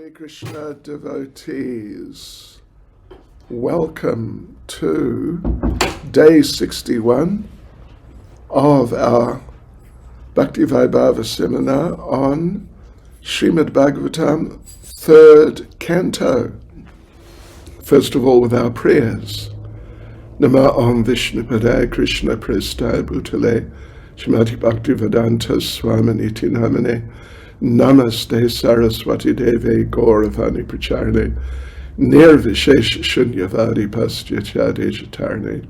Hare Krishna devotees, welcome to day 61 of our Bhakti Vaibhava seminar on Srimad Bhagavatam, third canto. First of all, with our prayers. Nama Om Vishnupadaya Krishna Prestaya Bhutale Shrimati Bhakti Vedanta Swaminiti Namane Namaste Saraswati Deve Gauravani Pracharne Nirvishesh Shunyavadi Pastyachade Chatarne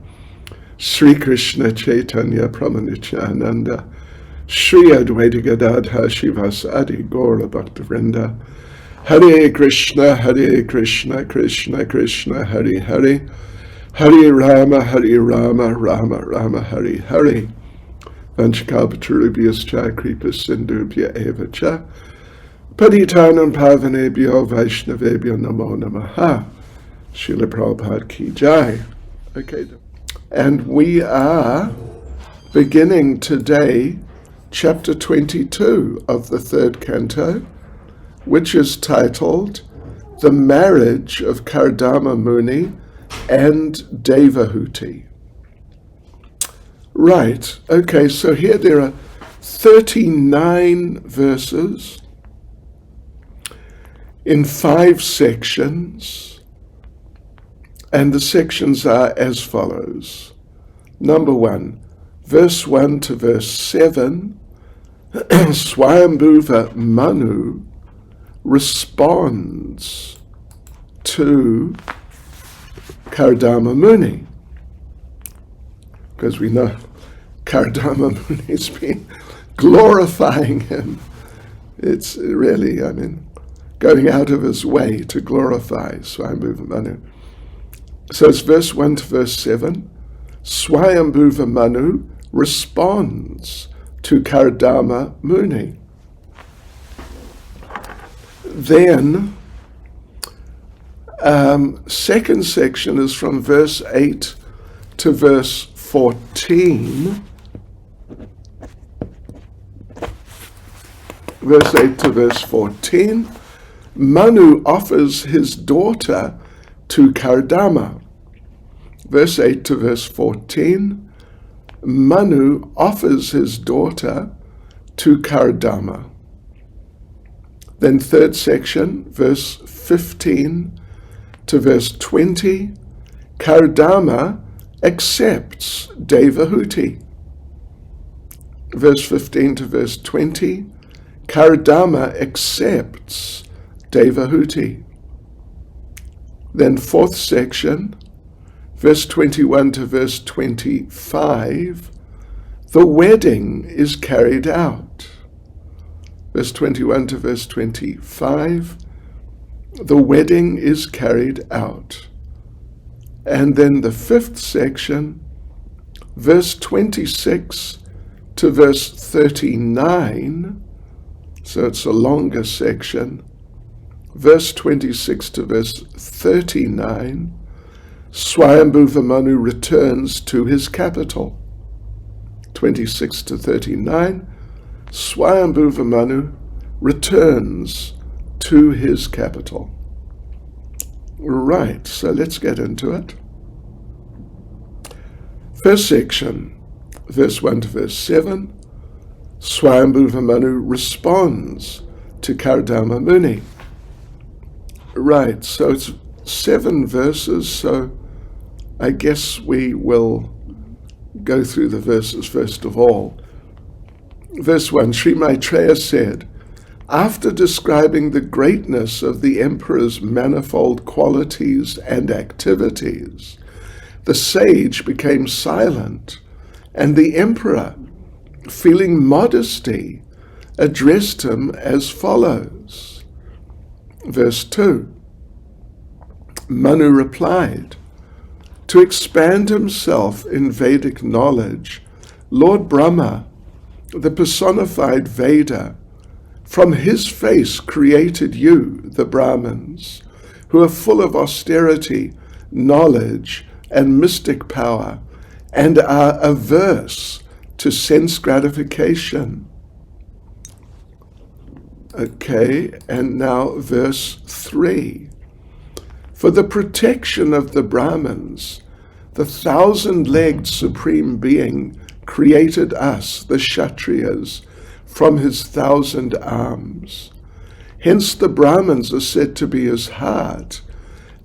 Sri Krishna Chaitanya Pramanityananda Sri Advaita Gadadha Shivasadi Gaura Bhaktivinoda Hare Krishna Krishna Krishna Hare Hare Hare Rama Rama Rama Hare Hare Vanchakapatarubhyascha Kripa Sindhubhya Eva Cha Patitanam Pavanebhyo Vaishnavebhyo Namo Namaha. Srila Prabhupada Ki Jai. Okay, and we are beginning today chapter 22 of the third canto, which is titled The Marriage of Kardama Muni and Devahuti. Right, okay, so here there are 39 verses in 5 sections, and the sections are as follows. Number 1, verse 1 to verse 7, Swayambhuva Manu responds to Kardama Muni, because we know Kardama Muni's been glorifying him. It's really, going out of his way to glorify Swayambhuva Manu. So it's verse 1 to verse 7. Swayambhuva Manu responds to Kardama Muni. Then, second section is from verse 8 to verse 14. Verse 8 to verse 14. Manu offers his daughter to Kardama. Verse 8 to verse 14. Manu offers his daughter to Kardama. Then third section, verse 15 to verse 20. Kardama accepts Devahuti. Verse 15 to verse 20. Kardama accepts Devahuti. Then fourth section, verse 21 to verse 25, the wedding is carried out. Verse 21 to verse 25, the wedding is carried out. And then the fifth section, verse 26 to verse 39, so it's a longer section. Verse 26 to verse 39, Swayambhuva Manu returns to his capital. 26 to 39, Swayambhuva Manu returns to his capital. Right, so let's get into it. First section, verse 1 to verse 7, Swayambhuva Manu responds to Kardama Muni. Right, so it's 7 verses, so I guess we will go through the verses first of all. Verse 1, Sri Maitreya said, after describing the greatness of the emperor's manifold qualities and activities, the sage became silent, and the emperor, feeling modesty, addressed him as follows. Verse 2, Manu replied, to expand himself in Vedic knowledge, Lord Brahma, the personified Veda, from his face created you, the Brahmins, who are full of austerity, knowledge, and mystic power, and are averse to sense gratification. Okay, and now verse 3. For the protection of the Brahmins, the 1,000-legged Supreme Being created us, the Kshatriyas, from his 1,000 arms. Hence the Brahmins are said to be his heart,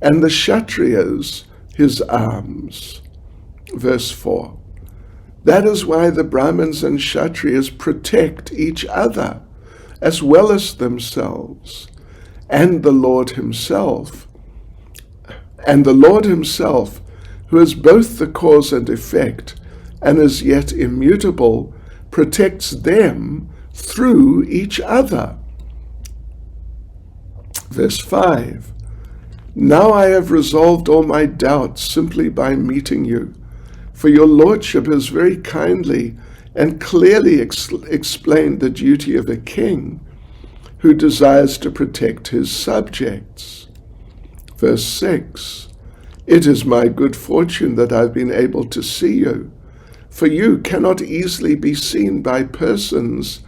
and the Kshatriyas his arms. Verse 4. That is why the Brahmins and Kshatriyas protect each other, as well as themselves, and the Lord himself. And the Lord himself, who is both the cause and effect, and is yet immutable, protects them through each other. Verse 5. Now I have resolved all my doubts simply by meeting you, for your lordship has very kindly and clearly explained the duty of a king who desires to protect his subjects. Verse 6. It is my good fortune that I've been able to see you, for you cannot easily be seen by persons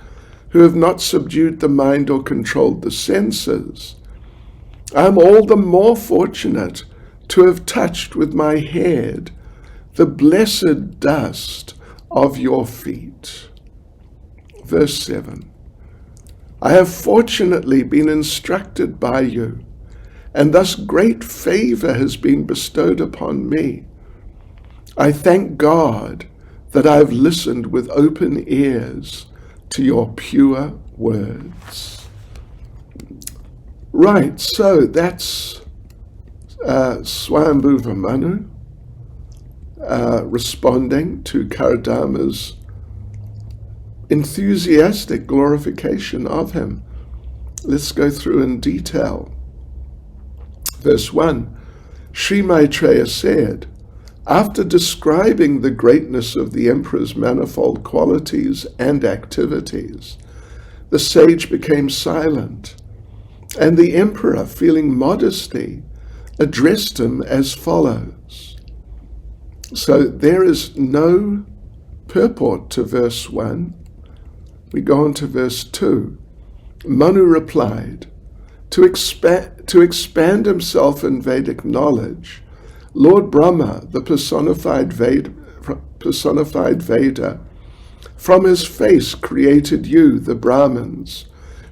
who have not subdued the mind or controlled the senses. I am all the more fortunate to have touched with my head the blessed dust of your feet. Verse 7. I have fortunately been instructed by you, and thus great favor has been bestowed upon me. I thank God that I have listened with open ears to your pure words. Right, so that's Swayambhuva Manu responding to Karadama's enthusiastic glorification of him. Let's go through in detail. Verse 1, Sri Maitreya said, after describing the greatness of the emperor's manifold qualities and activities, the sage became silent, and the emperor, feeling modesty, addressed him as follows. So there is no purport to verse 1. We go on to verse 2. Manu replied, to expand himself in Vedic knowledge, Lord Brahma, the personified Veda, from his face created you, the Brahmins,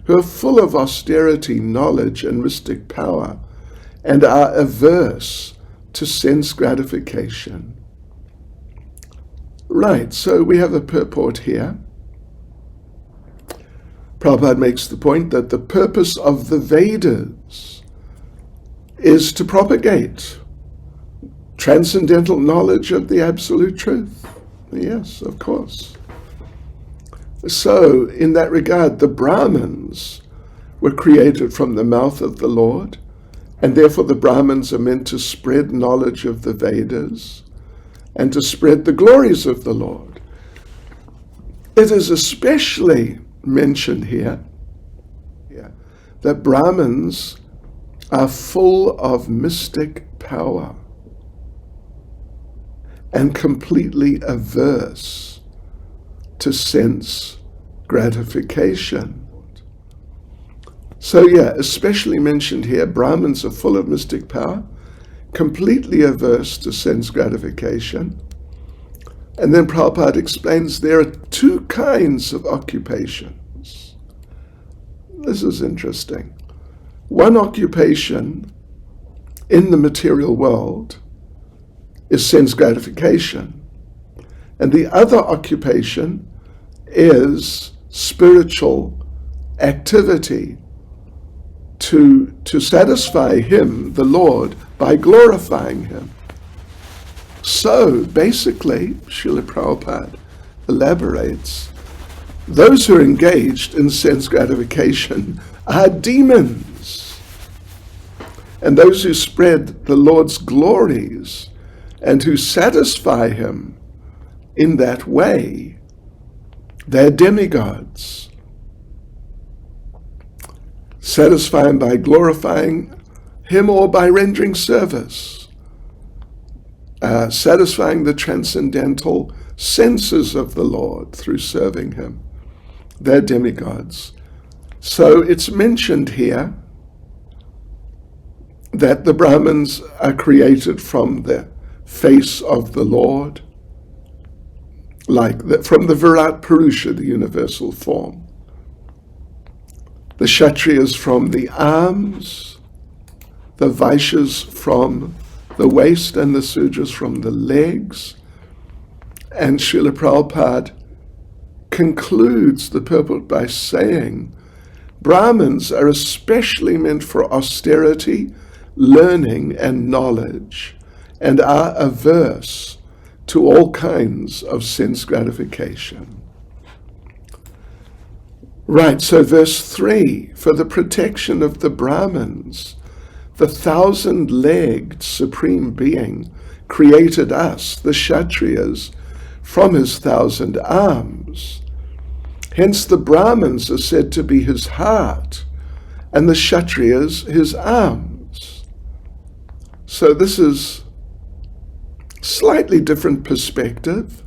who are full of austerity, knowledge, and mystic power, and are averse to sense gratification. Right, so we have a purport here. Prabhupada makes the point that the purpose of the Vedas is to propagate transcendental knowledge of the absolute truth. Yes, of course. So, in that regard, the Brahmins were created from the mouth of the Lord, and therefore the Brahmins are meant to spread knowledge of the Vedas and to spread the glories of the Lord. It is especially mentioned here that Brahmins are full of mystic power and completely averse to sense gratification. So especially mentioned here, Brahmins are full of mystic power, completely averse to sense gratification. And then Prabhupada explains there are two kinds of occupations. This is interesting. One occupation in the material world is sense gratification, and the other occupation is spiritual activity to satisfy him, the Lord, by glorifying him. So, basically, Srila Prabhupada elaborates, those who are engaged in sense gratification are demons. And those who spread the Lord's glories and who satisfy him in that way, they're demigods. Satisfy him by glorifying him or by rendering service. Satisfying the transcendental senses of the Lord through serving him. They're demigods. So it's mentioned here that the Brahmins are created from the face of the Lord, from the Virat Purusha, the universal form. The Kshatriyas from the arms, the Vaishyas from the waist, and the Sudras from the legs. And Srila Prabhupada concludes the purport by saying, Brahmins are especially meant for austerity, learning, and knowledge, and are averse to all kinds of sense gratification. Right, so verse 3, for the protection of the Brahmins, the 1,000-legged Supreme Being created us, the Kshatriyas, from his 1,000 arms. Hence the Brahmins are said to be his heart, and the Kshatriyas his arms. So this is slightly different perspective.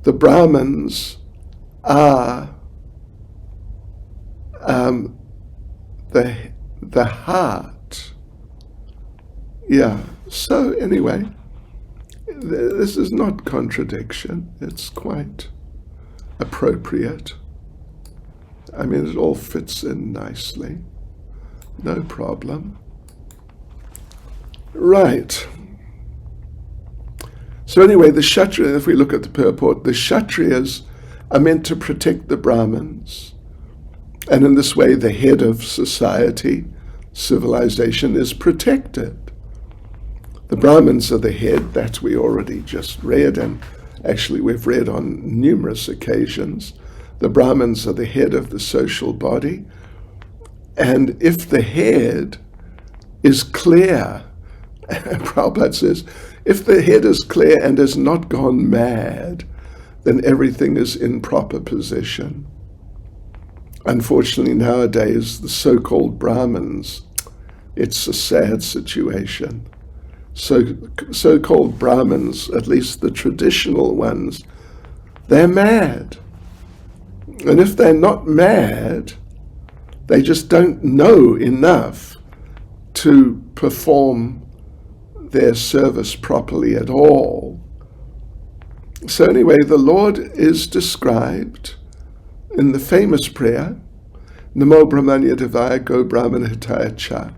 The Brahmins are the heart. Yeah, so anyway, this is not contradiction. It's quite appropriate. I mean, it all fits in nicely. No problem. Right. So anyway, the Kshatriyas, if we look at the purport, the Kshatriyas are meant to protect the Brahmins. And in this way, the head of society, civilization, is protected. The Brahmins are the head, that we already just read, and actually we've read on numerous occasions. The Brahmins are the head of the social body. And if the head is clear, Prabhupada says, if the head is clear and has not gone mad, then everything is in proper position. Unfortunately, nowadays, the so-called Brahmins, it's a sad situation. So-called Brahmins, at least the traditional ones, they're mad. And if they're not mad, they just don't know enough to perform their service properly at all. So anyway, the Lord is described in the famous prayer, Namo Brahmanya Devaya Go Brahmana Hitaya Cha.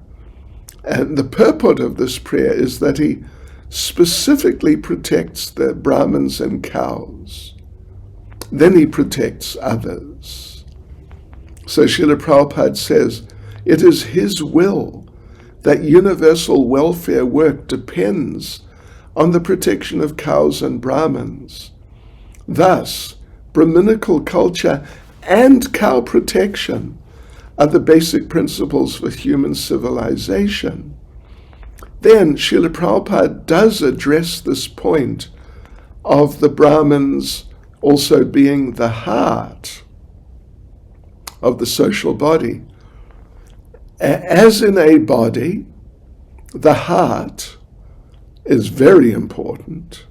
And the purport of this prayer is that he specifically protects the Brahmins and cows. Then he protects others. So Srila Prabhupada says, it is his will that universal welfare work depends on the protection of cows and Brahmins. Thus, Brahminical culture and cow protection are the basic principles for human civilization. Then Srila Prabhupada does address this point of the Brahmins also being the heart of the social body. As in a body, the heart is very important.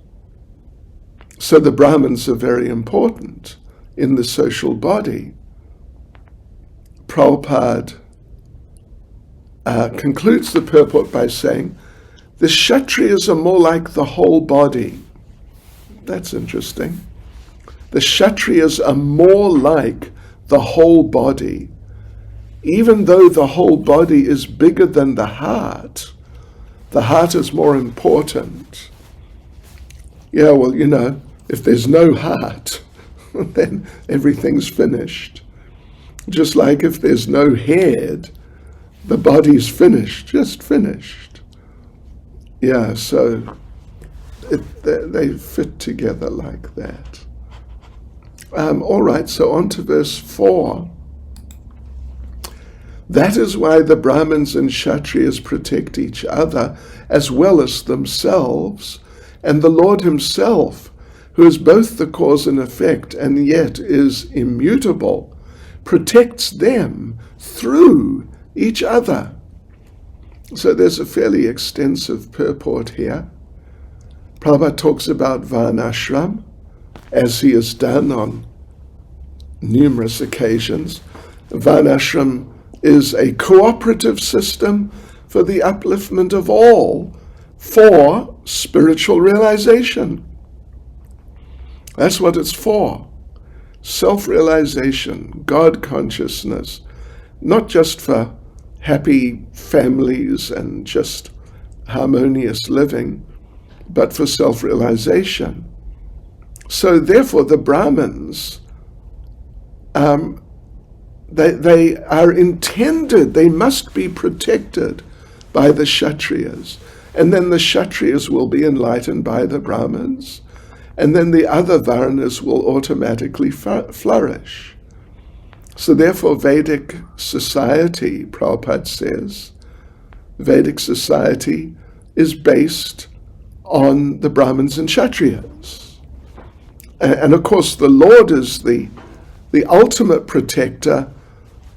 So the Brahmins are very important in the social body. Prabhupada concludes the purport by saying, the Kshatriyas are more like the whole body. That's interesting. The Kshatriyas are more like the whole body. Even though the whole body is bigger than the heart is more important. Yeah, well, if there's no heart, then everything's finished. Just like if there's no head, the body's finished, just finished. Yeah, so they fit together like that. All right, so on to verse 4. That is why the Brahmins and Kshatriyas protect each other as well as themselves, and the Lord himself, who is both the cause and effect and yet is immutable, protects them through each other. So there's a fairly extensive purport here. Prabhupada talks about Varnashram, as he has done on numerous occasions. Varnashram is a cooperative system for the upliftment of all for spiritual realization. That's what it's for. Self-realization, God consciousness, not just for happy families and just harmonious living, but for self-realization. So therefore the Brahmins, they are intended, they must be protected by the Kshatriyas. And then the Kshatriyas will be enlightened by the Brahmins. And then the other Varnas will automatically flourish. So therefore Vedic society, Prabhupada says, Vedic society is based on the Brahmins and Kshatriyas. And of course the Lord is the ultimate protector.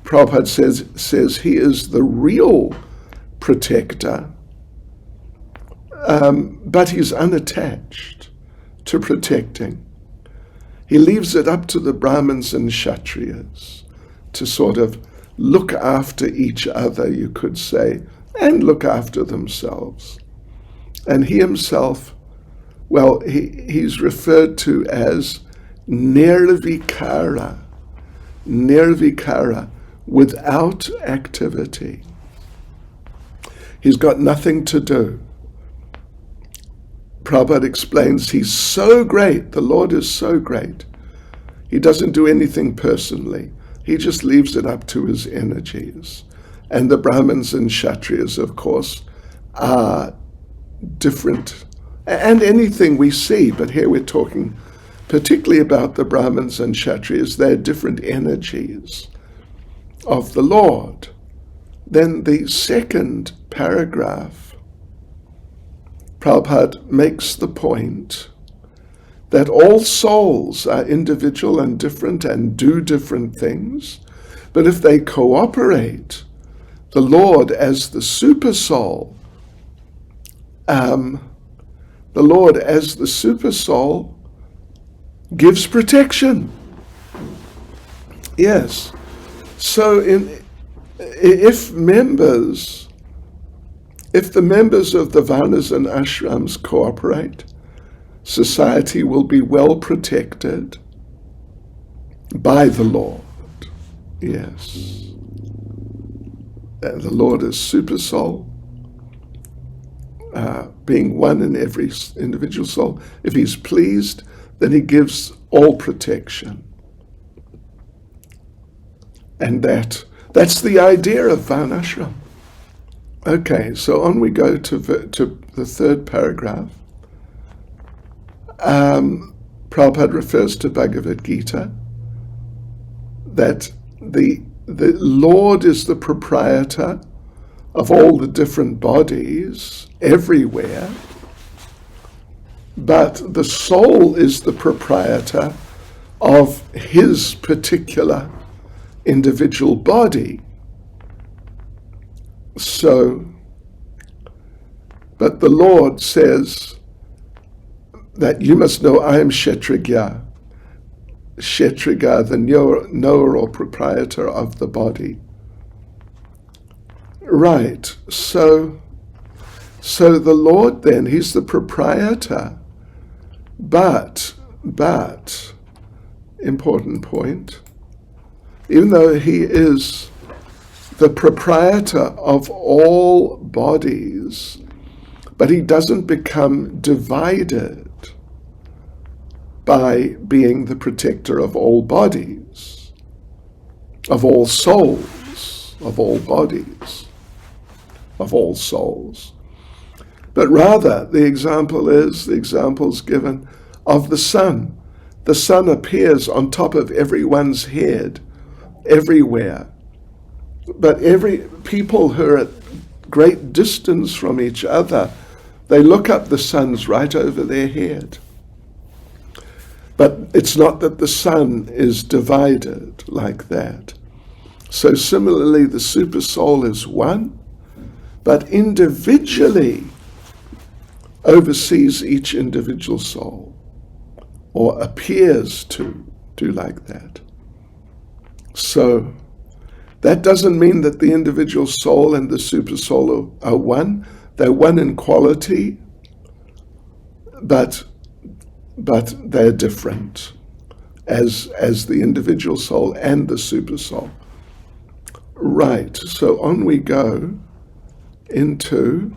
Prabhupada says he is the real protector, but he's unattached to protecting. He leaves it up to the Brahmins and Kshatriyas to sort of look after each other, you could say, and look after themselves. And he himself, well, he's referred to as nirvikara, without activity. He's got nothing to do. Prabhupada explains he's so great, the Lord is so great. He doesn't do anything personally. He just leaves it up to his energies. And the Brahmins and Kshatriyas, of course, are different. And anything we see, but here we're talking particularly about the Brahmins and Kshatriyas, they're different energies of the Lord. Then the second paragraph, Prabhupada makes the point that all souls are individual and different and do different things, but if they cooperate, the Lord as the super soul, gives protection. Yes. So if the members of the Varnas and Ashrams cooperate, society will be well protected by the Lord. Yes. And the Lord is super soul, being one in every individual soul. If he's pleased, then he gives all protection. And that's the idea of Varnashram. Okay, so on we go to the third paragraph. Prabhupada refers to Bhagavad Gita, that the Lord is the proprietor of all the different bodies everywhere, but the soul is the proprietor of his particular individual body. So, but the Lord says that you must know I am Kshetriga, the knower or proprietor of the body. Right, so the Lord then, he's the proprietor, but, important point, even though he is the proprietor of all bodies, but he doesn't become divided by being the protector of all bodies, of all souls, of all bodies, of all souls. But rather, the example's given of the sun. The sun appears on top of everyone's head, everywhere. But people who are at great distance from each other, they look up, the sun's right over their head. But it's not that the sun is divided like that. So similarly, the super soul is one, but individually oversees each individual soul, or appears to do like that. So That doesn't mean that the individual soul and the super soul are one. They're one in quality, but they're different as the individual soul and the super soul. Right, so on we go into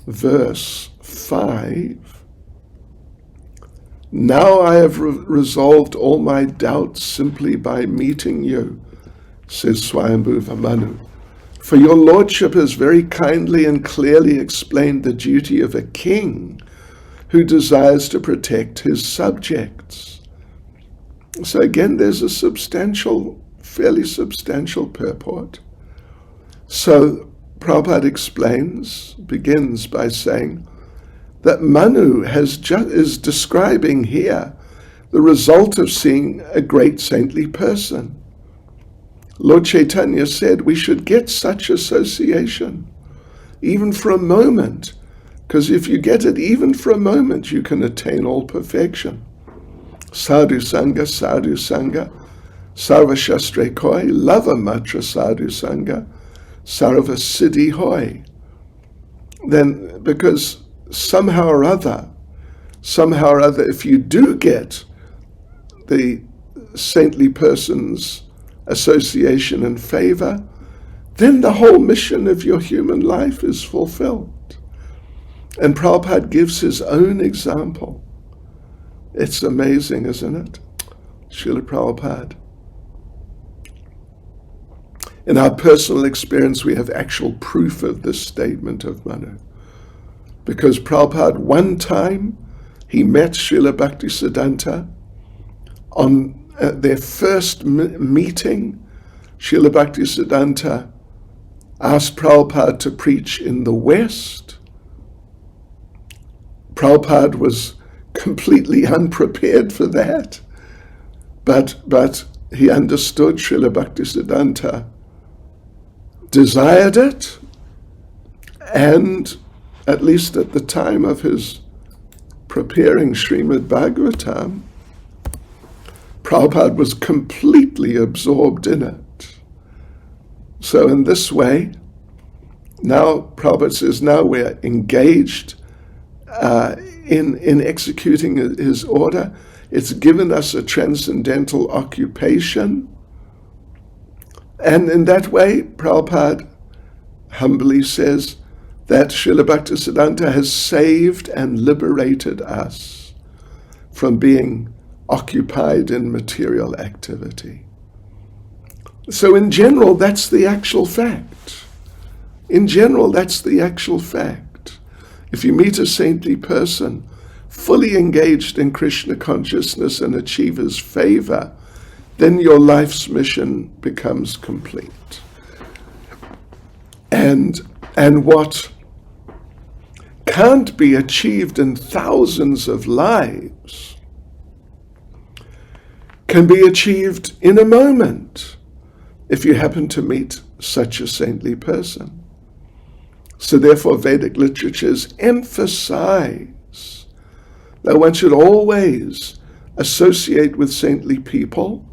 verse 5. Now I have resolved all my doubts simply by meeting you, says Swayambhuva Manu. For your lordship has very kindly and clearly explained the duty of a king who desires to protect his subjects. So again, there's a fairly substantial purport. So Prabhupada begins by saying that Manu is describing here the result of seeing a great saintly person. Lord Chaitanya said we should get such association, even for a moment, because if you get it even for a moment, you can attain all perfection. Sadhu Sangha, Sarva Shastre Koi, Lava Matra Sadhu Sangha, Sarva Siddhi Hoy. Then, because somehow or other, if you do get the saintly person's association and favor, then the whole mission of your human life is fulfilled. And Prabhupada gives his own example. It's amazing, isn't it? Srila Prabhupada. In our personal experience, we have actual proof of this statement of Manu. Because Prabhupada, one time, he met Srila Bhaktisiddhanta on their first meeting. Srila Bhaktisiddhanta asked Prabhupada to preach in the West. Prabhupada was completely unprepared for that, but he understood Srila Bhaktisiddhanta desired it, and at least at the time of his preparing Srimad Bhagavatam, Prabhupada was completely absorbed in it. So in this way, now Prabhupada says, now we're engaged in executing his order. It's given us a transcendental occupation. And in that way, Prabhupada humbly says that Srila Bhaktisiddhanta has saved and liberated us from being occupied in material activity. So in general, that's the actual fact. In general, that's the actual fact. If you meet a saintly person, fully engaged in Krishna consciousness and achieve his favor, then your life's mission becomes complete. And what can't be achieved in thousands of lives can be achieved in a moment if you happen to meet such a saintly person. So therefore Vedic literatures emphasize that one should always associate with saintly people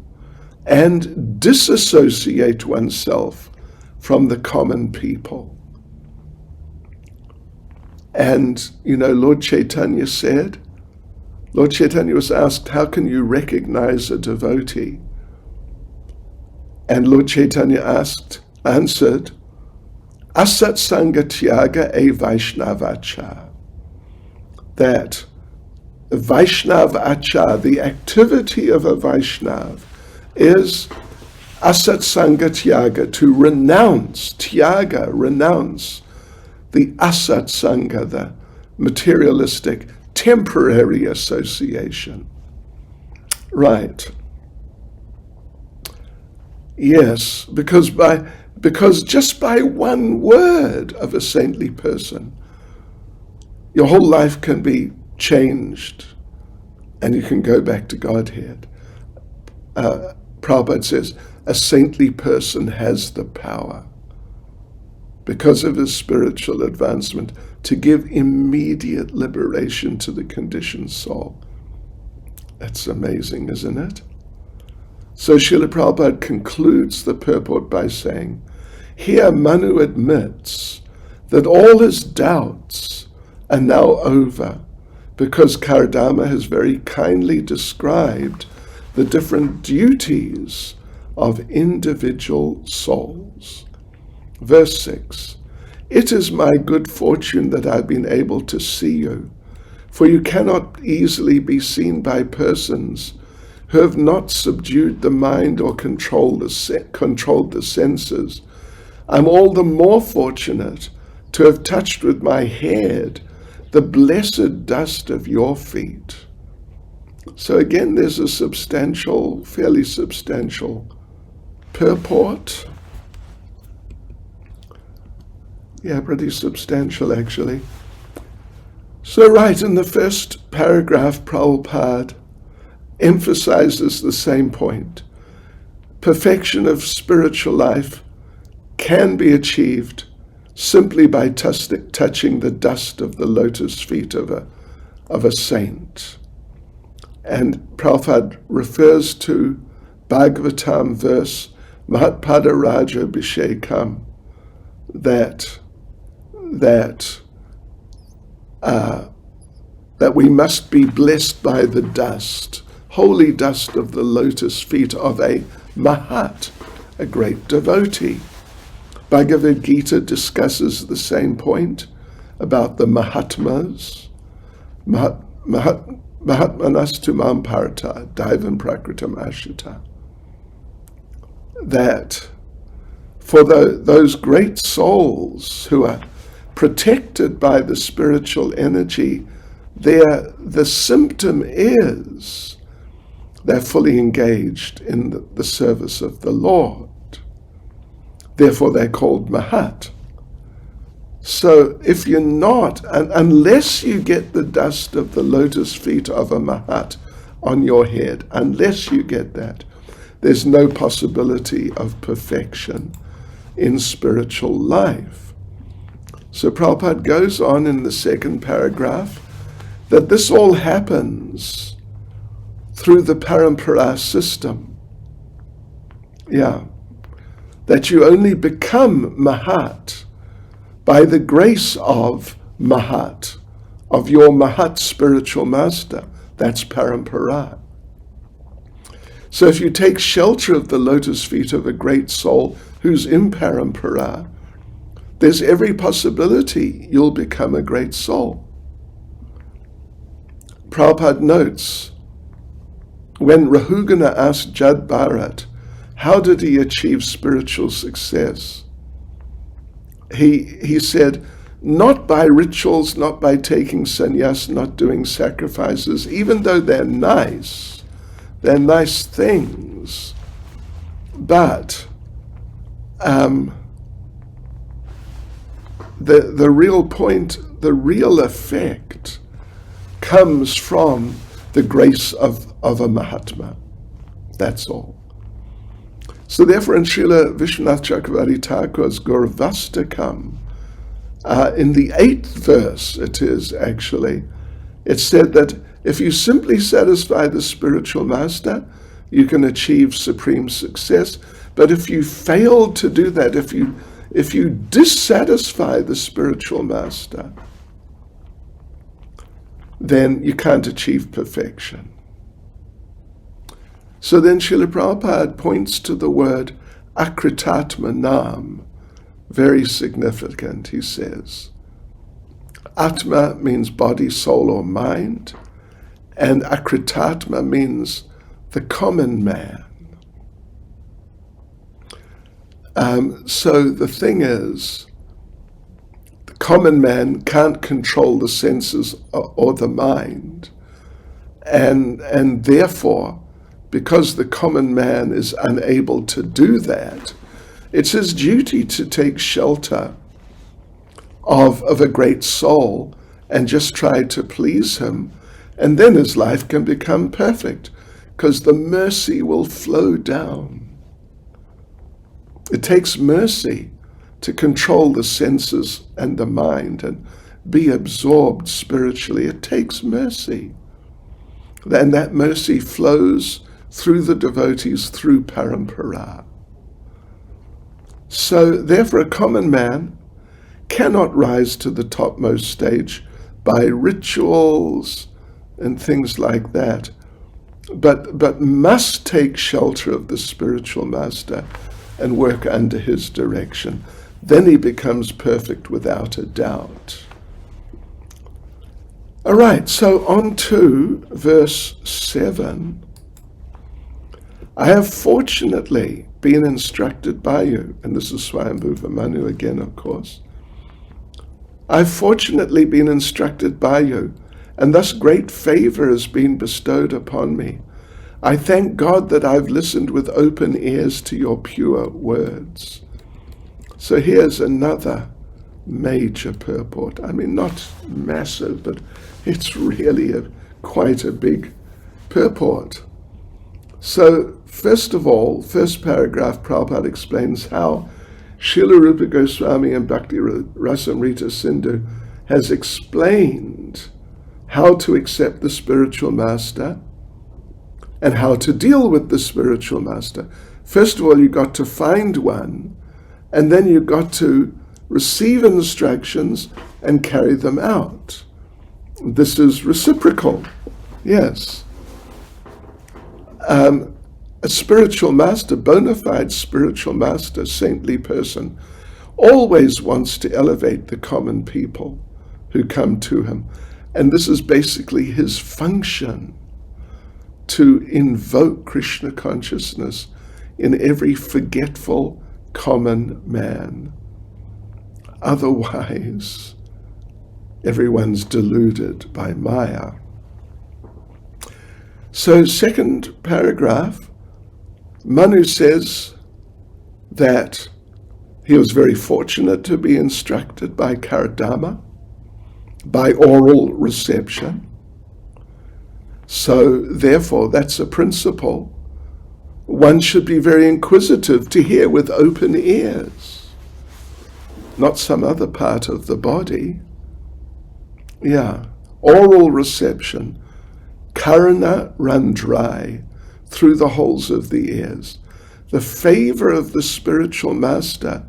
and disassociate oneself from the common people. And, Lord Chaitanya was asked, how can you recognize a devotee? And Lord Chaitanya answered, Asat Sangha Tyaga e Vaishnavacha. That Vaishnavacha, the activity of a Vaishnav, is Asat Sangha Tyaga, to renounce the Asat Sangha, the materialistic, temporary association. Right. Yes, because just by one word of a saintly person, your whole life can be changed and you can go back to Godhead. Prabhupada says, a saintly person has the power, because of his spiritual advancement, to give immediate liberation to the conditioned soul. That's amazing, isn't it? So Srila Prabhupada concludes the purport by saying, here Manu admits that all his doubts are now over, because Kardama has very kindly described the different duties of individual souls. Verse 6, it is my good fortune that I've been able to see you, for you cannot easily be seen by persons who have not subdued the mind or controlled the senses. I'm all the more fortunate to have touched with my head the blessed dust of your feet. So again, there's a fairly substantial purport. Yeah, pretty substantial actually. So right in the first paragraph, Prabhupada emphasizes the same point. Perfection of spiritual life can be achieved simply by touching the dust of the lotus feet of a saint. And Prabhupada refers to Bhagavatam verse Mahatpada Raja Bhishekam, that we must be blessed by the dust, holy dust of the lotus feet of a Mahat, a great devotee. Bhagavad Gita discusses the same point about the Mahatmas. Mahatmanas tumam parata, daivam prakritam ashita. That for those great souls who are protected by the spiritual energy, the symptom is they're fully engaged in the service of the Lord. Therefore, they're called Mahat. So if you're not, unless you get the dust of the lotus feet of a Mahat on your head, unless you get that, there's no possibility of perfection in spiritual life. So Prabhupada goes on in the second paragraph that this all happens through the parampara system. Yeah. That you only become Mahat by the grace of Mahat, of your Mahat spiritual master. That's parampara. So if you take shelter of the lotus feet of a great soul who's in parampara, there's every possibility you'll become a great soul. Prabhupada notes, when Rahugana asked Jad Bharat, how did he achieve spiritual success? He said, not by rituals, not by taking sannyas, not doing sacrifices, even though they're nice things, but the real point, the real effect comes from the grace of a Mahatma. That's all. So therefore in Srila Vishwanath Chakravarti Thakur's Gauravastakam, in the 8th verse it is actually, it said that if you simply satisfy the spiritual master, you can achieve supreme success. But if you fail to do that, if you dissatisfy the spiritual master, then you can't achieve perfection. So then Srila Prabhupada points to the word akritatma nam, very significant, he says. Atma means body, soul, or mind, and akritatma means the common man. So the thing is, the common man can't control the senses or the mind, and therefore, because the common man is unable to do that, it's his duty to take shelter of a great soul and just try to please him, and then his life can become perfect, because the mercy will flow down. It takes mercy to control the senses and the mind and be absorbed spiritually. It takes mercy. And that mercy flows through the devotees, through parampara. So therefore a common man cannot rise to the topmost stage by rituals and things like that, but must take shelter of the spiritual master and work under his direction. Then he becomes perfect without a doubt. All right, so on to verse 7. I have fortunately been instructed by you, and this is Swayambhuva Manu again, of course. I've fortunately been instructed by you, and thus great favor has been bestowed upon me. I thank God that I've listened with open ears to your pure words. So here's another major purport. I mean, not massive, but it's really quite a big purport. So, first of all, first paragraph, Prabhupada explains how Srila Rupa Goswami and Bhakti Rasamrita Sindhu has explained how to accept the spiritual master and how to deal with the spiritual master. First of all, you got to find one, and then you got to receive instructions and carry them out. This is reciprocal, yes. A spiritual master, bona fide spiritual master, saintly person, always wants to elevate the common people who come to him. And this is basically his function, to invoke Krishna consciousness in every forgetful common man. Otherwise, everyone's deluded by Maya. So, second paragraph, Manu says that he was very fortunate to be instructed by Karadama, by oral reception. So, therefore, that's a principle. One should be very inquisitive to hear with open ears, not some other part of the body. Yeah, oral reception. Karana run dry through the holes of the ears. The favor of the spiritual master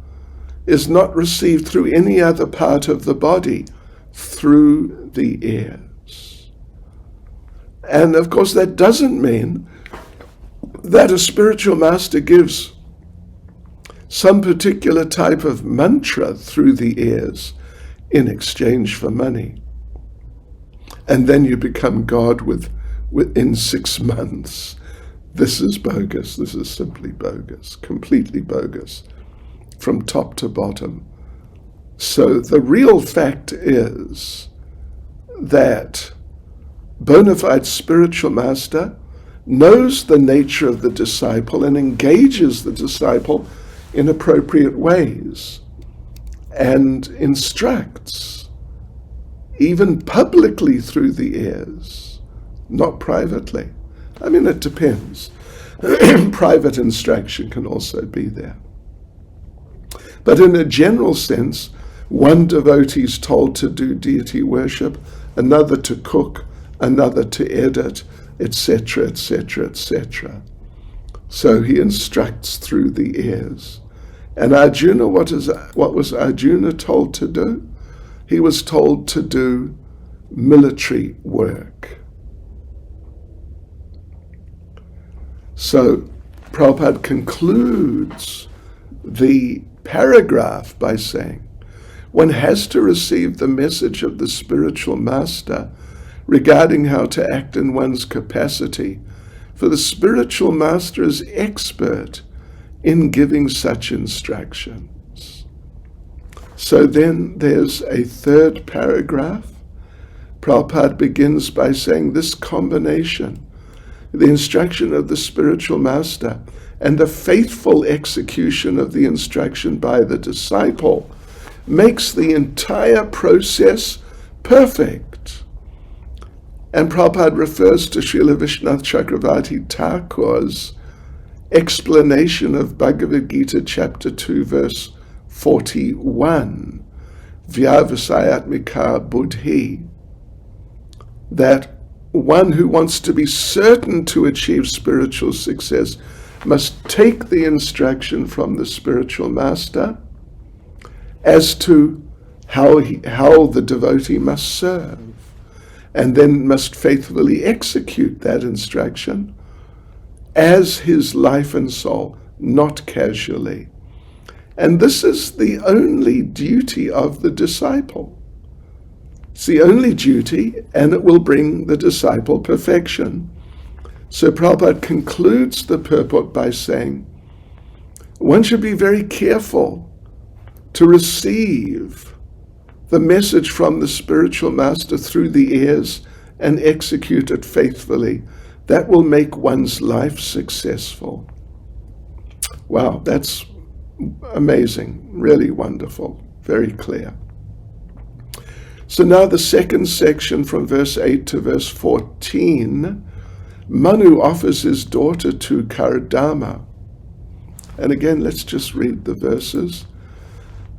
is not received through any other part of the body, through the ears. And of course that doesn't mean that a spiritual master gives some particular type of mantra through the ears in exchange for money. And then you become God within 6 months. This is bogus. This is simply bogus, completely bogus, from top to bottom. So the real fact is that bona fide spiritual master knows the nature of the disciple and engages the disciple in appropriate ways and instructs, even publicly through the ears, not privately. I mean, it depends. Private instruction can also be there. But in a general sense, one devotee is told to do deity worship, another to cook, another to edit, etc., etc., etc. So he instructs through the ears. And Arjuna, what was Arjuna told to do? He was told to do military work. So Prabhupada concludes the paragraph by saying, one has to receive the message of the spiritual master regarding how to act in one's capacity, for the spiritual master is expert in giving such instructions. So then there's a third paragraph. Prabhupada begins by saying this combination, the instruction of the spiritual master and the faithful execution of the instruction by the disciple, makes the entire process perfect. And Prabhupada refers to Srila Vishwanath Chakravarti Thakur's explanation of Bhagavad Gita chapter 2 verse 41, Vyavasayatmika Buddhi, that one who wants to be certain to achieve spiritual success must take the instruction from the spiritual master as to how the devotee must serve, and then must faithfully execute that instruction as his life and soul, not casually. And this is the only duty of the disciple. It's the only duty, and it will bring the disciple perfection. So Prabhupada concludes the purport by saying, one should be very careful to receive the message from the spiritual master through the ears and execute it faithfully. That will make one's life successful. Wow, that's amazing, really wonderful, very clear. So now the second section from verse 8 to verse 14, Manu offers his daughter to Kardama. And again, let's just read the verses.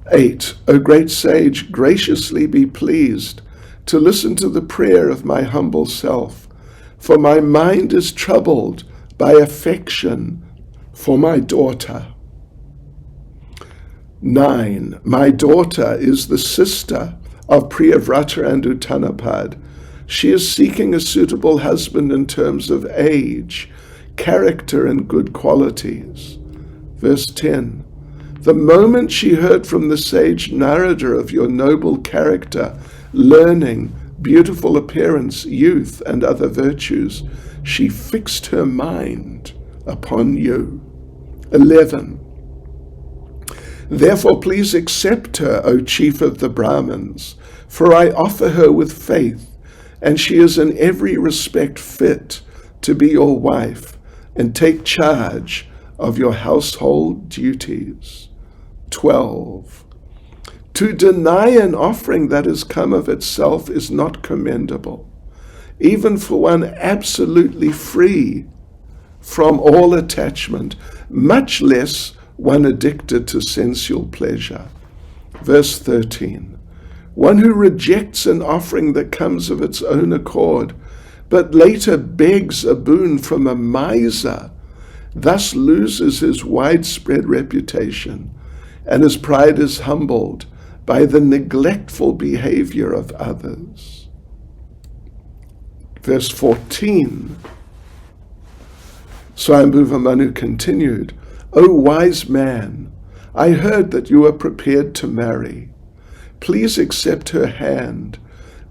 8, O great sage, graciously be pleased to listen to the prayer of my humble self, for my mind is troubled by affection for my daughter. 9, my daughter is the sister of Priyavrata and Uttanapad. She is seeking a suitable husband in terms of age, character, and good qualities. Verse 10, the moment she heard from the sage Narada of your noble character, learning, beautiful appearance, youth, and other virtues, she fixed her mind upon you. 11, therefore please accept her, O chief of the Brahmins, for I offer her with faith, and she is in every respect fit to be your wife and take charge of your household duties. 12, to deny an offering that has come of itself is not commendable, even for one absolutely free from all attachment, much less one addicted to sensual pleasure. Verse 13, one who rejects an offering that comes of its own accord, but later begs a boon from a miser, thus loses his widespread reputation, and his pride is humbled by the neglectful behavior of others. Verse 14, Swayambhuva Manu continued, O wise man, I heard that you are prepared to marry. Please accept her hand,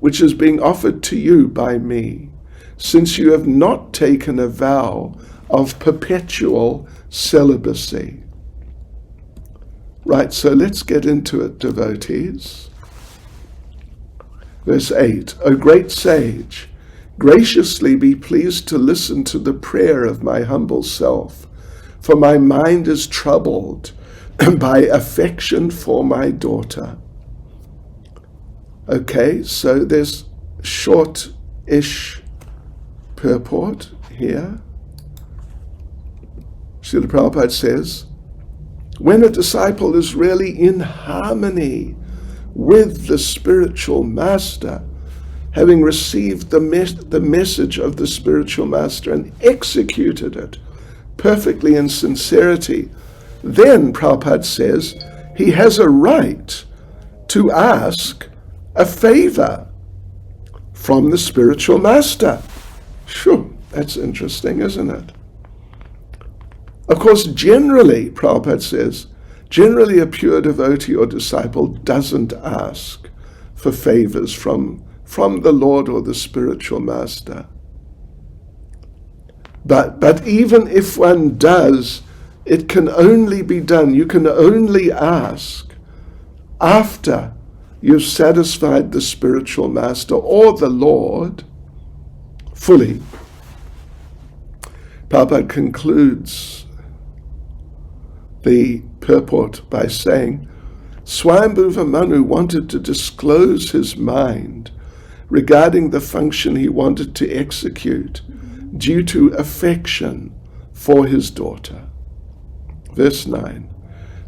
which is being offered to you by me, since you have not taken a vow of perpetual celibacy. Right, so let's get into it, devotees. Verse 8, O great sage, graciously be pleased to listen to the prayer of my humble self, for my mind is troubled by affection for my daughter. Okay, so there's short-ish purport here. Srila Prabhupada says, when a disciple is really in harmony with the spiritual master, having received the message of the spiritual master and executed it perfectly in sincerity, then Prabhupada says he has a right to ask a favor from the spiritual master. Sure, that's interesting, isn't it? Of course, generally, Prabhupada says, generally a pure devotee or disciple doesn't ask for favors from the Lord or the spiritual master. But even if one does, it can only be done, you can only ask after you've satisfied the spiritual master or the Lord fully. Prabhupada concludes the purport by saying, Swayambhuva Manu wanted to disclose his mind regarding the function he wanted to execute due to affection for his daughter. Verse 9,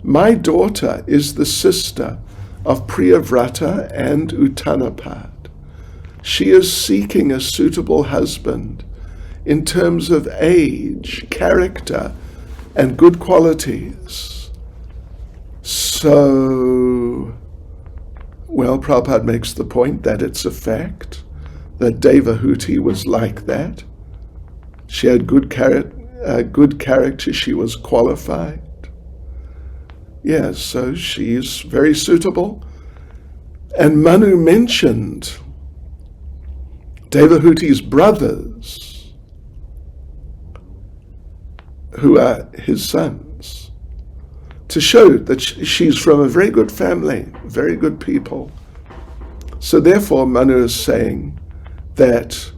my daughter is the sister of Priyavrata and Uttanapad. She is seeking a suitable husband in terms of age, character, and good qualities. So, well, Prabhupada makes the point that it's a fact that Devahuti was like that. She had good character, she was qualified. Yes, so she's very suitable. And Manu mentioned Devahuti's brothers, who are his sons, to show that she's from a very good family, very good people. So therefore, Manu is saying that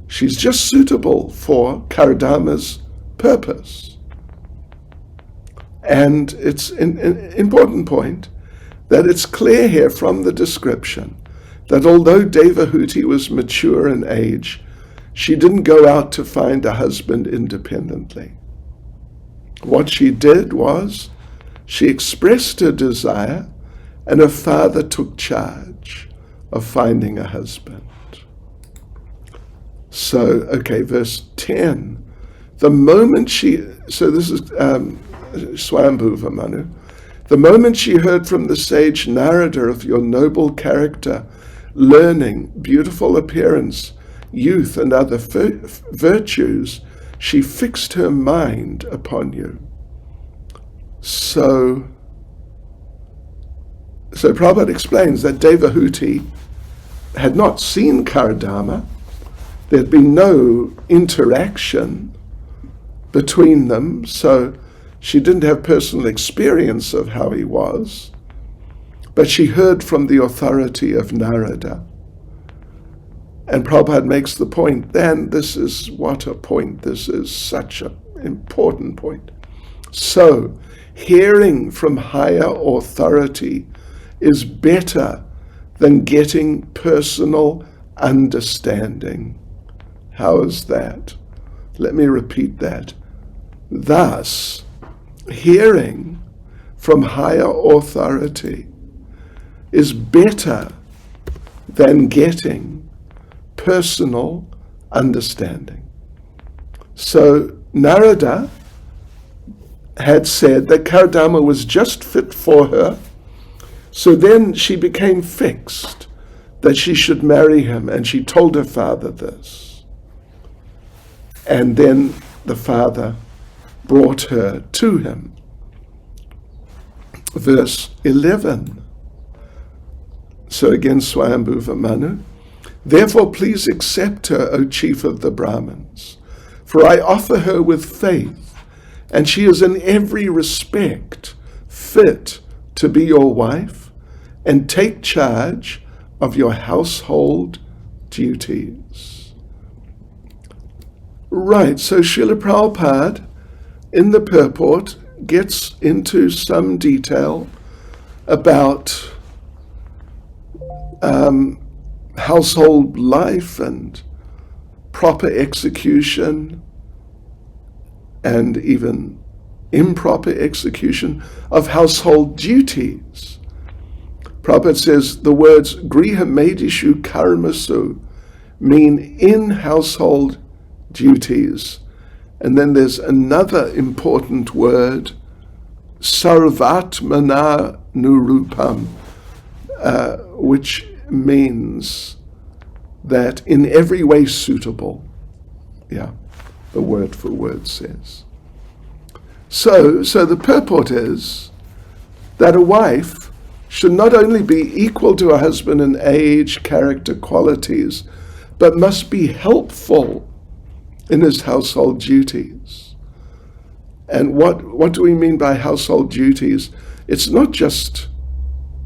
she's just suitable for Karadama's purpose. And it's an important point that it's clear here from the description that although Devahuti was mature in age, she didn't go out to find a husband independently. What she did was she expressed her desire, and her father took charge of finding a husband. So, okay, verse 10. The moment so this is Swayambhuva Manu. The moment she heard from the sage Narada of your noble character, learning, beautiful appearance, youth, and other virtues, she fixed her mind upon you. So Prabhupada explains that Devahuti had not seen Karadama. There had been no interaction between them, so she didn't have personal experience of how he was, but she heard from the authority of Narada. And Prabhupada makes the point, then this is what a point, this is such an important point. So, hearing from higher authority is better than getting personal understanding. How is that? Let me repeat that. Thus, hearing from higher authority is better than getting personal understanding. So Narada had said that Karadama was just fit for her, so then she became fixed that she should marry him, and she told her father this. And then the father brought her to him. Verse 11. So again, Swayambhuva Manu. Therefore, please accept her, O chief of the Brahmins, for I offer her with faith, and she is in every respect fit to be your wife and take charge of your household duties. Right, so Srila Prabhupada in the purport gets into some detail about household life and proper execution and even improper execution of household duties. Prabhupada says the words griha medishu karmasu mean in household duties. And then there's another important word, sarvatmana nurupam, which means that in every way suitable. Yeah, the word for word says. So the purport is that a wife should not only be equal to her husband in age, character, qualities, but must be helpful in his household duties. And what do we mean by household duties? It's not just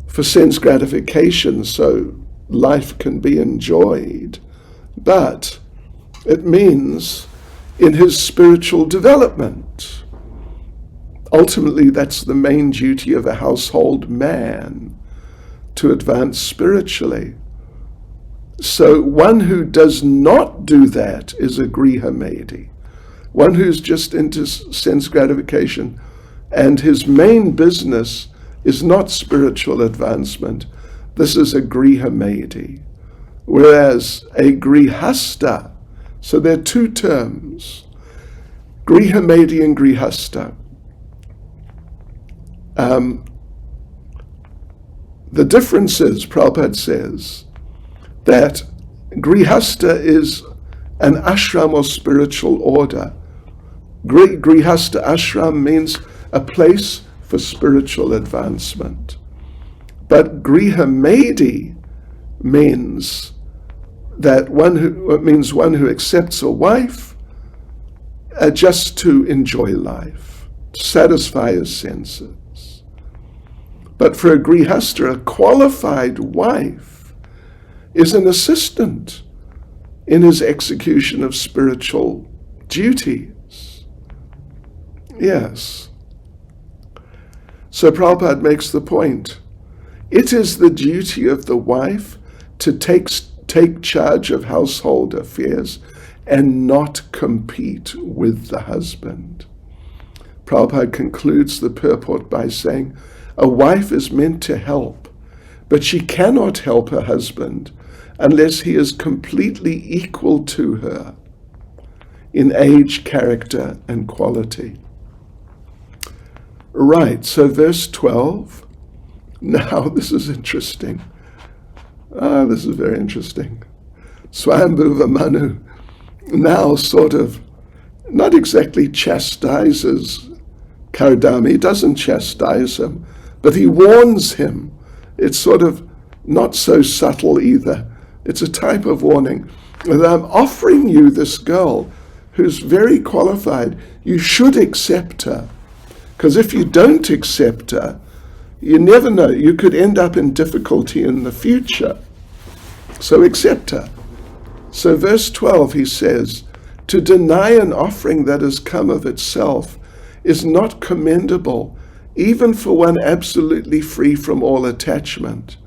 for sense gratification so life can be enjoyed, but it means in his spiritual development. Ultimately, that's the main duty of a household man, to advance spiritually. So one who does not do that is a griha medi, one who's just into sense gratification, and his main business is not spiritual advancement. This is a griha medi, whereas a grihasta, so there are two terms, grihamedi and grihasta. The difference is, Prabhupada says, that grihasta is an ashram or spiritual order. Grihasta ashram means a place for spiritual advancement. But grihamedi means that one who accepts a wife just to enjoy life, to satisfy his senses. But for a grihasta, a qualified wife is an assistant in his execution of spiritual duties. Yes. So Prabhupada makes the point. It is the duty of the wife to take charge of household affairs and not compete with the husband. Prabhupada concludes the purport by saying, a wife is meant to help, but she cannot help her husband unless he is completely equal to her in age, character, and quality. Right, so verse 12. Now, this is interesting. This is very interesting. Swayambhuva Manu now sort of not exactly chastises Kardama. He doesn't chastise him, but he warns him. It's sort of not so subtle either. It's a type of warning. That I'm offering you this girl who's very qualified. You should accept her. Because if you don't accept her, you never know. You could end up in difficulty in the future. So accept her. So verse 12, he says, to deny an offering that has come of itself is not commendable, even for one absolutely free from all attachment,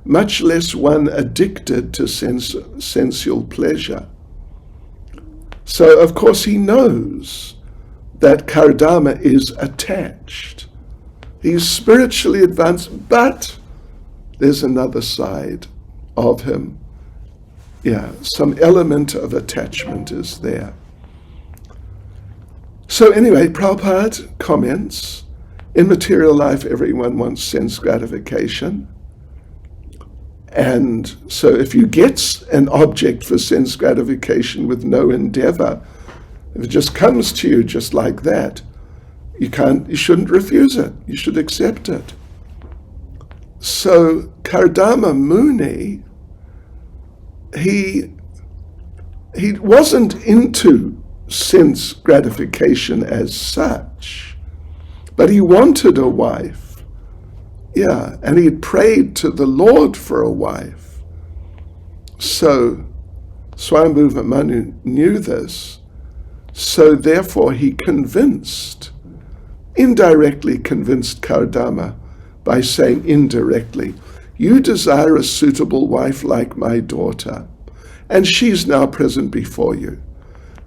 much less one addicted to sensual pleasure. So, of course, he knows that Kardama is attached. He's spiritually advanced, but there's another side of him. Yeah, some element of attachment is there. So anyway, Prabhupada comments, in material life, everyone wants sense gratification. And so if you get an object for sense gratification with no endeavor, if it just comes to you just like that, you shouldn't refuse it. You should accept it. So Kardama Muni, he wasn't into sense gratification as such, but he wanted a wife. Yeah, and he prayed to the Lord for a wife. So Swayambhuva Manu knew this, so therefore he indirectly convinced Kardama by saying indirectly, you desire a suitable wife like my daughter, and she's now present before you.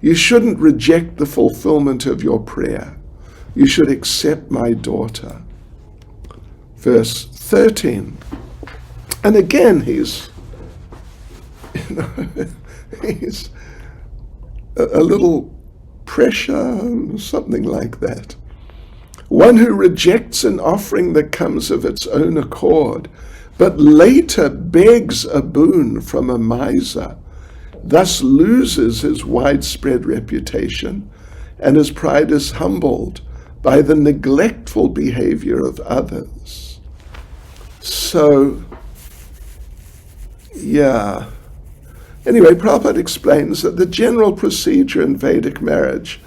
You shouldn't reject the fulfillment of your prayer. You should accept my daughter. Verse 13. And again, he's a little pressure, something like that. One who rejects an offering that comes of its own accord, but later begs a boon from a miser, thus loses his widespread reputation, and his pride is humbled by the neglectful behavior of others. So, yeah. Anyway, Prabhupada explains that the general procedure in Vedic marriage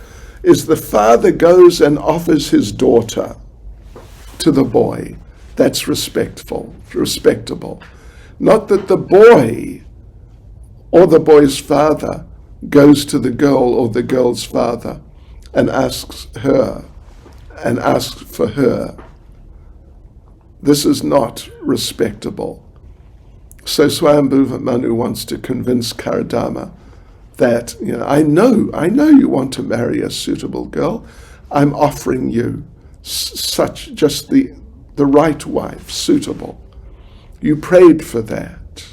is the father goes and offers his daughter to the boy. That's respectable. Not that the boy or the boy's father goes to the girl or the girl's father and asks for her. This is not respectable. So Swayambhuva Manu wants to convince Kardama that, I know you want to marry a suitable girl. I'm offering you just the right wife, suitable. You prayed for that.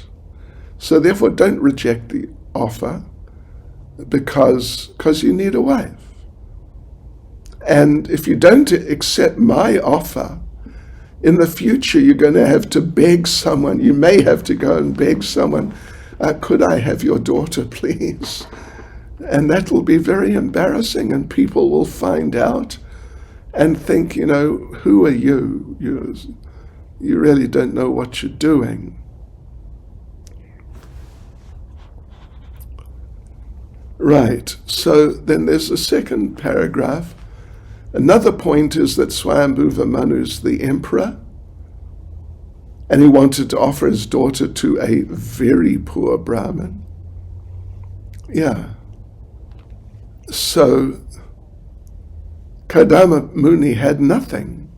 So therefore don't reject the offer because you need a wife. And if you don't accept my offer, in the future you're going to have to beg someone. You may have to go and beg someone, could I have your daughter, please? And that will be very embarrassing, and people will find out and think, who are you? You really don't know what you're doing. Right, so then there's a second paragraph. Another point is that Swayambhuva Manu's the emperor, and he wanted to offer his daughter to a very poor Brahmin. Yeah. So Kardama Muni had nothing.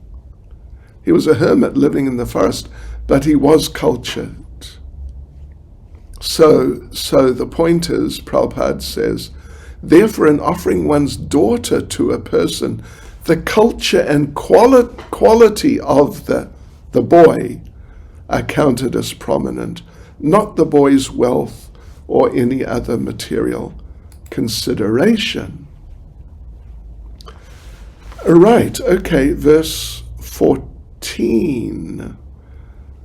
He was a hermit living in the forest, but he was cultured. So the point is, Prabhupada says, therefore in offering one's daughter to a person, the culture and quality of the boy are counted as prominent, not the boy's wealth or any other material consideration. Right, okay, verse 14.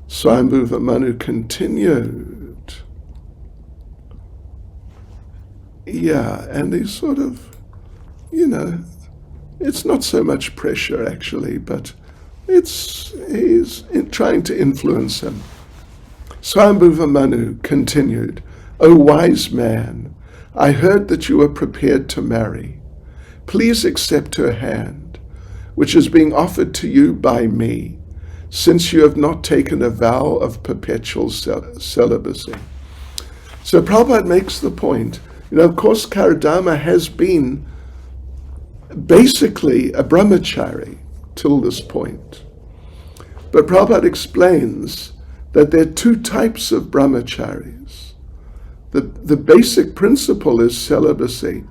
Swayambhuva Manu continued. Yeah, and he's sort of, it's not so much pressure actually, but he's trying to influence him. Swayambhuva Manu continued, O wise man, I heard that you are prepared to marry. Please accept her hand, which is being offered to you by me, since you have not taken a vow of perpetual celibacy. So Prabhupada makes the point, of course Kardama has been basically a brahmachari till this point. But Prabhupada explains that there are two types of brahmacharis. The basic principle is celibacy.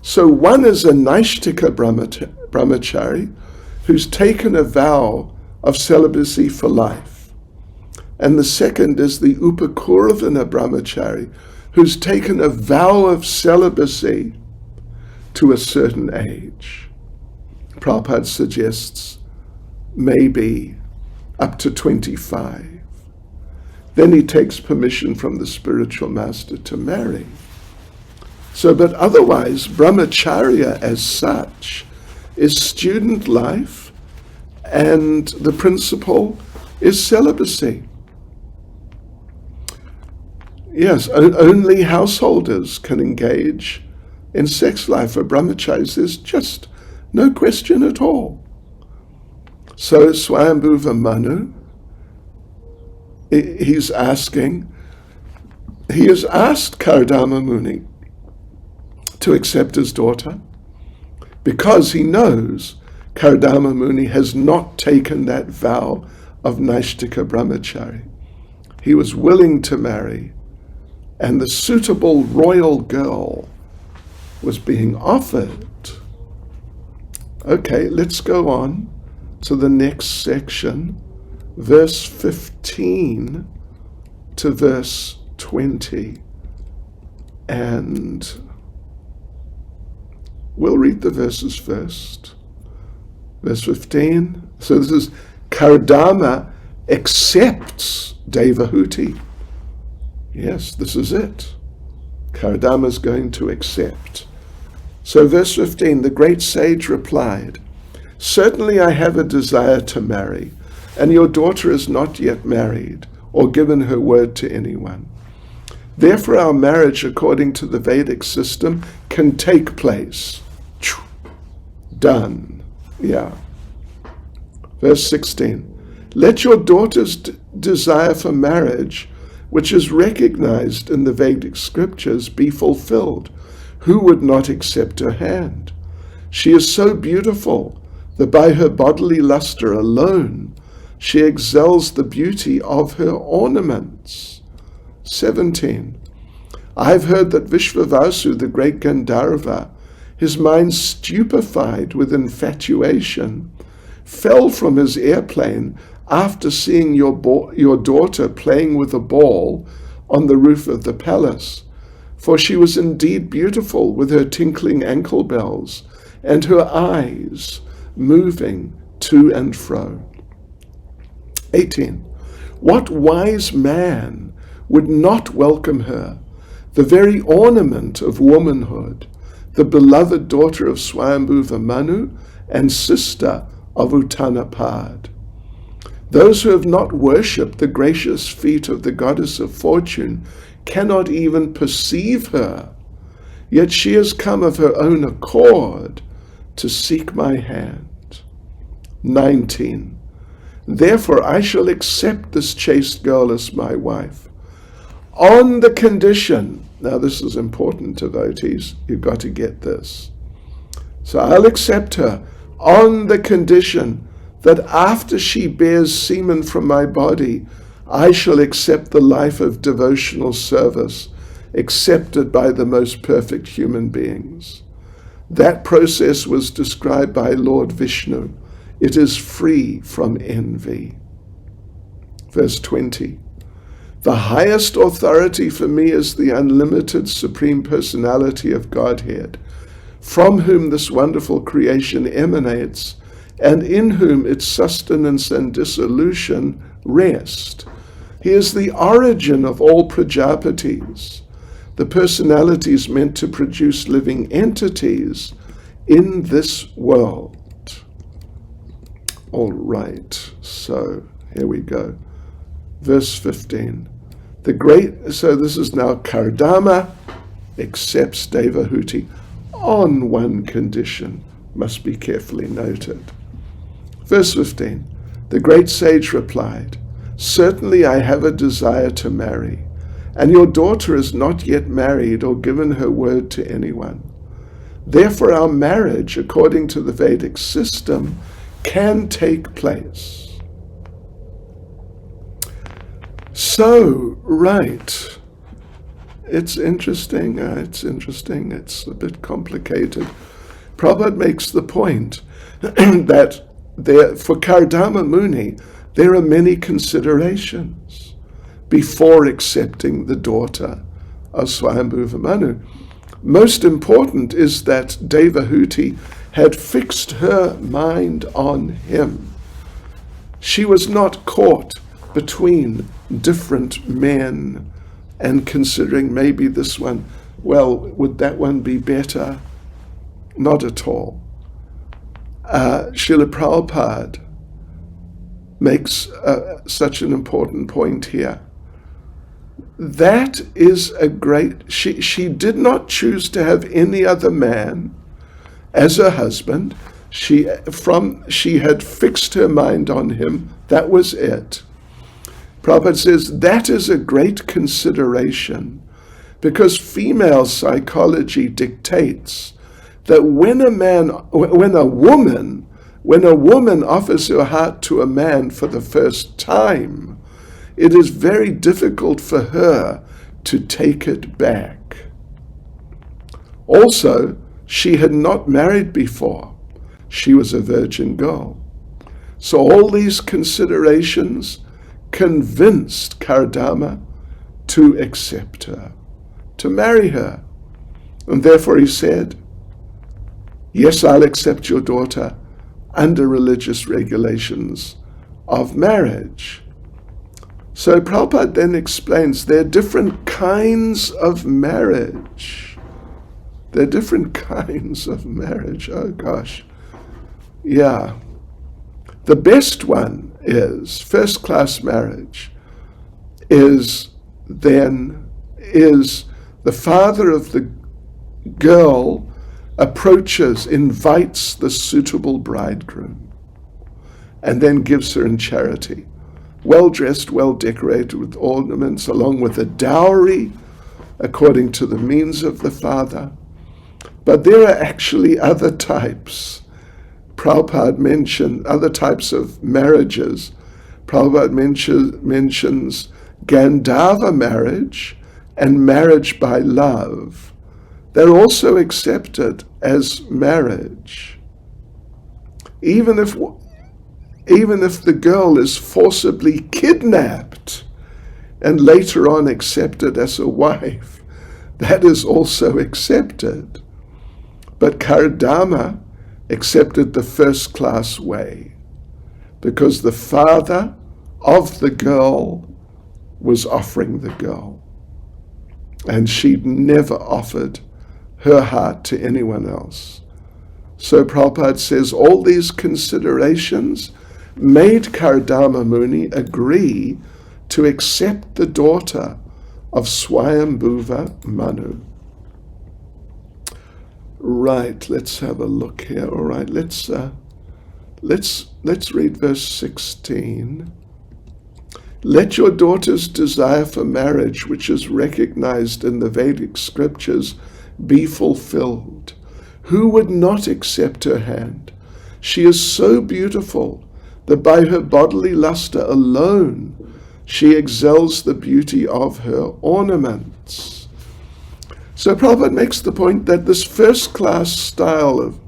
So one is a Naishtika brahmachari who's taken a vow of celibacy for life. And the second is the Upakurvana brahmachari who's taken a vow of celibacy to a certain age. Prabhupada suggests maybe up to 25. Then he takes permission from the spiritual master to marry. So, but otherwise, brahmacharya as such is student life, and the principle is celibacy. Yes, only householders can engage in sex life. For brahmacharis, there's just no question at all. So Swayambhuva Manu, he has asked Kardama Muni to accept his daughter because he knows Kardama Muni has not taken that vow of Naishtika brahmachari. He was willing to marry, and the suitable royal girl was being offered. Okay, let's go on to the next section, verse 15 to verse 20. And we'll read the verses first. Verse 15. So this is Kardama accepts Devahuti. Yes, this is it. Kardama is going to accept. So verse 15, the great sage replied, certainly I have a desire to marry, and your daughter is not yet married or given her word to anyone. Therefore our marriage according to the Vedic system can take place. Done. Yeah. Verse 16, let your daughter's desire for marriage, which is recognized in the Vedic scriptures, be fulfilled. Who would not accept her hand? She is so beautiful that by her bodily luster alone, she excels the beauty of her ornaments. 17. I've heard that Vishvavasu, the great Gandharva, his mind stupefied with infatuation, fell from his airplane after seeing your daughter playing with a ball on the roof of the palace, for she was indeed beautiful with her tinkling ankle bells and her eyes moving to and fro. 18. What wise man would not welcome her, the very ornament of womanhood, the beloved daughter of Swayambhuva Manu and sister of Uttanapad? Those who have not worshipped the gracious feet of the goddess of fortune cannot even perceive her, yet she has come of her own accord to seek my hand. 19. Therefore I shall accept this chaste girl as my wife, on the condition, now this is important, devotees, you've got to get this. So I'll accept her on the condition that after she bears semen from my body, I shall accept the life of devotional service accepted by the most perfect human beings. That process was described by Lord Vishnu. It is free from envy. Verse 20. The highest authority for me is the unlimited Supreme Personality of Godhead, from whom this wonderful creation emanates, and in whom its sustenance and dissolution rest. He is the origin of all Prajapatis, the personalities meant to produce living entities in this world. All right, so here we go. Verse 15. So this is now Kardama accepts Devahuti on one condition, must be carefully noted. Verse 15. The great sage replied, certainly I have a desire to marry, and your daughter is not yet married or given her word to anyone. Therefore our marriage, according to the Vedic system, can take place. So, right, it's interesting, it's a bit complicated. Prabhupada makes the point that for Kardama Muni, there are many considerations before accepting the daughter of Swayambhuva Manu. Most important is that Devahuti had fixed her mind on him. She was not caught between different men and considering maybe this one, well, would that one be better? Not at all. Srila Prabhupada makes such an important point here. That is a great, she did not choose to have any other man as her husband. She had fixed her mind on him. That was it. Prabhupada says that is a great consideration, because female psychology dictates that when a woman offers her heart to a man for the first time, it is very difficult for her to take it back. Also, she had not married before. She was a virgin girl. So all these considerations convinced Kardama to accept her, to marry her. And therefore he said, yes, I'll accept your daughter under religious regulations of marriage. So Prabhupada then explains there are different kinds of marriage. There are different kinds of marriage. Oh gosh. Yeah. The best one is first-class marriage is the father of the girl approaches, invites the suitable bridegroom, and then gives her in charity, well-dressed, well-decorated with ornaments, along with a dowry according to the means of the father. But there are actually other types. Prabhupada mentioned other types of marriages. Prabhupada mentions Gandharva marriage and marriage by love. They're also accepted as marriage. Even if the girl is forcibly kidnapped, and later on accepted as a wife, that is also accepted. But Kardama accepted the first-class way because the father of the girl was offering the girl, and she'd never offered her heart to anyone else. So Prabhupada says all these considerations made Kardama Muni agree to accept the daughter of Swayambhuva Manu. Right, let's have a look here. All right, let's read verse 16. Let your daughter's desire for marriage, which is recognized in the Vedic scriptures, be fulfilled. Who would not accept her hand? She is so beautiful that by her bodily luster alone she excels the beauty of her ornaments. So Prabhupada makes the point that this first-class style of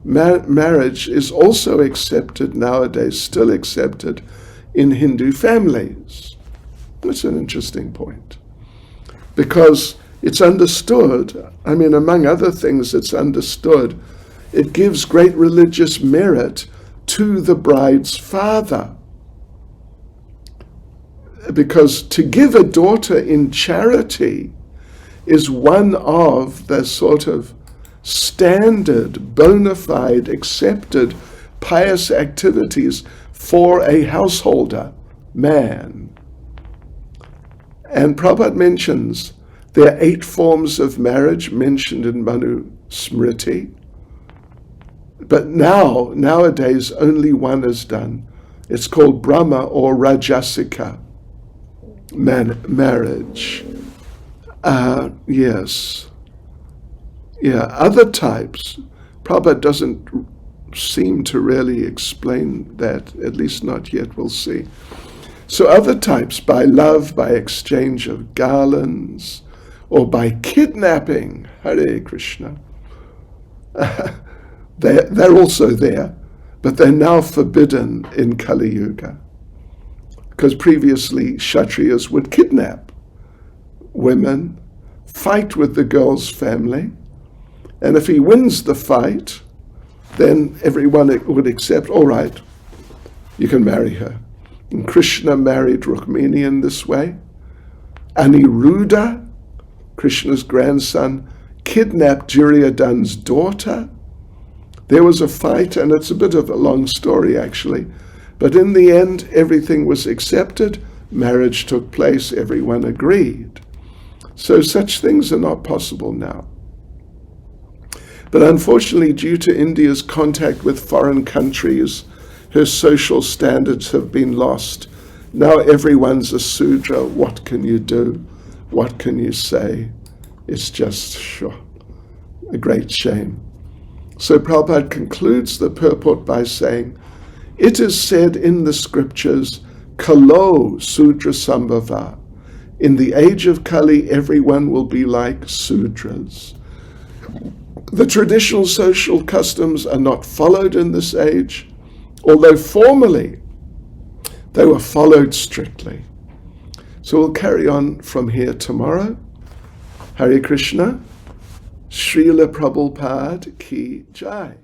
marriage is also accepted nowadays, still accepted in Hindu families. That's an interesting point, because it's understood, I mean, among other things, it's understood, it gives great religious merit to the bride's father. Because to give a daughter in charity is one of the sort of standard, bona fide, accepted, pious activities for a householder, man. And Prabhupada mentions there are 8 forms of marriage mentioned in Manu Smriti, but nowadays only one is done. It's called Brahma or Rajasika marriage. Yes. Yeah, other types, Prabhupada doesn't seem to really explain that, at least not yet, we'll see. So other types, by love, by exchange of garlands, or by kidnapping, Hare Krishna. They're also there, but they're now forbidden in Kali Yuga. Because previously Kshatriyas would kidnap women, fight with the girl's family, and if he wins the fight, then everyone would accept, all right, you can marry her. And Krishna married Rukmini in this way. Aniruddha, Krishna's grandson, kidnapped Duryodhana's daughter. There was a fight, and it's a bit of a long story actually, but in the end everything was accepted, marriage took place, everyone agreed. So such things are not possible now. But unfortunately, due to India's contact with foreign countries, her social standards have been lost. Now everyone's a Sudra. What can you do? What can you say? It's just a great shame. So Prabhupada concludes the purport by saying, it is said in the scriptures, Kalo Sudra Sambhava. In the age of Kali, everyone will be like Sudras. The traditional social customs are not followed in this age, although formally they were followed strictly. So we'll carry on from here tomorrow. Hare Krishna, Srila Prabhupada Ki Jai.